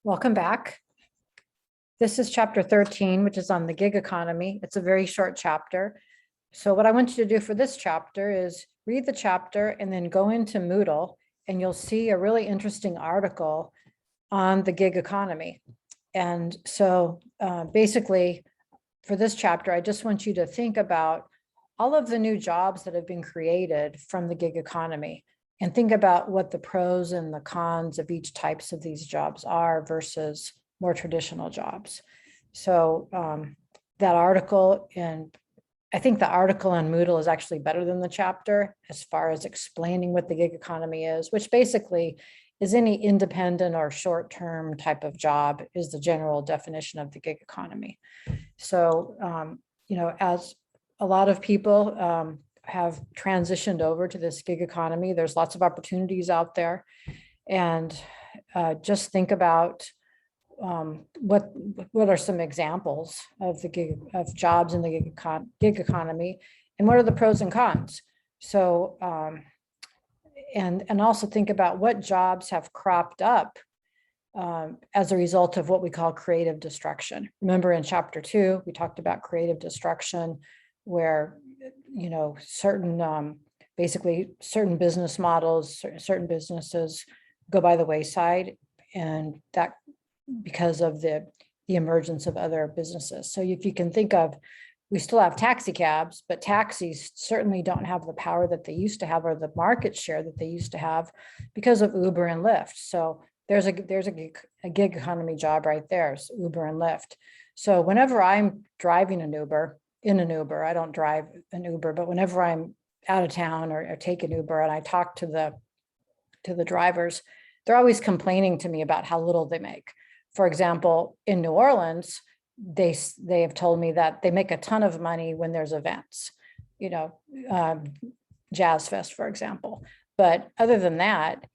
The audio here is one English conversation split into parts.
Welcome back. This is chapter 13, which is on the gig economy. It's a very short chapter. So what I want you to do for this chapter is read the chapter and then go into Moodle, and you'll see a really interesting article on the gig economy. And so basically, for this chapter, I just want you to think about all of the new jobs that have been created from the gig economy, and think about what the pros and the cons of each types of these jobs are versus more traditional jobs. So that article, and I think the article on Moodle is actually better than the chapter as far as explaining what the gig economy is, which basically is any independent or short-term type of job is the general definition of the gig economy. So, as a lot of people have transitioned over to this gig economy, there's lots of opportunities out there. And just think about what are some examples of the jobs in the gig economy, and what are the pros and cons. So and also think about what jobs have cropped up as a result of what we call creative destruction. Remember, in chapter 2 we talked about creative destruction, where basically certain business models, certain businesses go by the wayside, and that because of the emergence of other businesses. So if you can think of, we still have taxi cabs, but taxis certainly don't have the power that they used to have, or the market share that they used to have, because of Uber and Lyft. So there's a gig economy job right there, so Uber and Lyft. So whenever I'm driving in an Uber, I don't drive an Uber, but whenever I'm out of town or take an Uber and I talk to the drivers, they're always complaining to me about how little they make. For example, in New Orleans, they have told me that they make a ton of money when there's events, Jazz Fest, for example. But other than that,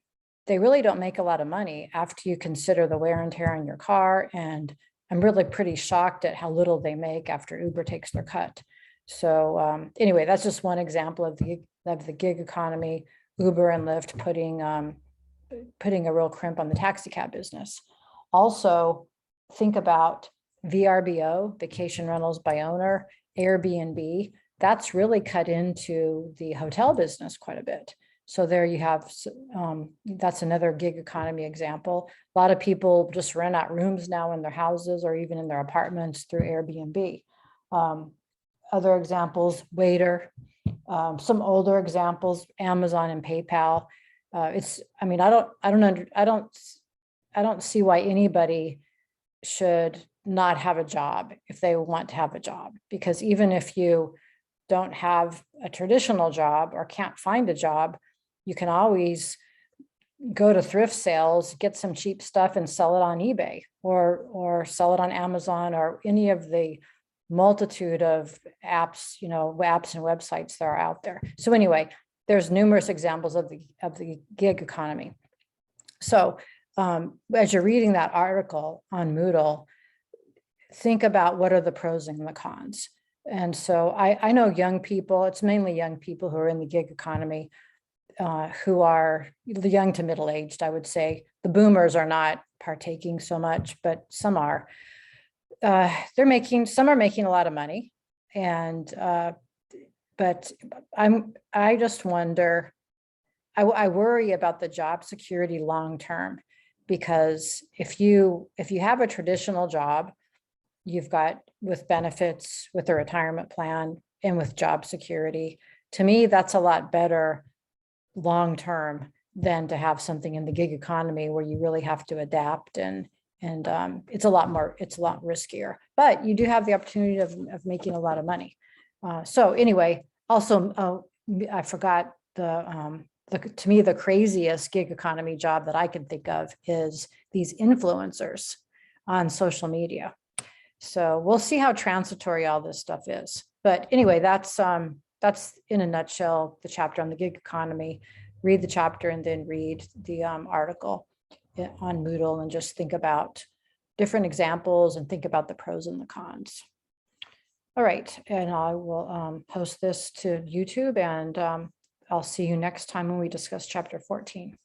they really don't make a lot of money after you consider the wear and tear on your car. And I'm really pretty shocked at how little they make after Uber takes their cut. So anyway, that's just one example of the gig economy, Uber and Lyft putting a real crimp on the taxi cab business. Also, think about VRBO, vacation rentals by owner, Airbnb. That's really cut into the hotel business quite a bit. So there you have, that's another gig economy example. A lot of people just rent out rooms now in their houses or even in their apartments through Airbnb. Other examples, waiter. Some older examples, Amazon and PayPal. I don't see why anybody should not have a job if they want to have a job, because even if you don't have a traditional job or can't find a job, you can always go to thrift sales, get some cheap stuff and sell it on eBay or sell it on Amazon or any of the multitude of apps, apps and websites that are out there. So anyway, there's numerous examples of the gig economy. So as you're reading that article on Moodle, think about what are the pros and the cons. And so I know young people, it's mainly young people who are in the gig economy, who are the young to middle-aged, I would say. The boomers are not partaking so much, but some are. Some are making a lot of money. And, but I just wonder, I worry about the job security long-term, because if you have a traditional job, you've got with benefits, with a retirement plan, and with job security, to me, that's a lot better long-term than to have something in the gig economy where you really have to adapt, and it's a lot riskier, but you do have the opportunity of making a lot of money. So anyway, also, I forgot to me, the craziest gig economy job that I can think of is these influencers on social media. So we'll see how transitory all this stuff is. But anyway, that's in a nutshell the chapter on the gig economy. Read the chapter and then read the article on Moodle, and just think about different examples and think about the pros and the cons. All right, and I will post this to YouTube, and I'll see you next time when we discuss chapter 14.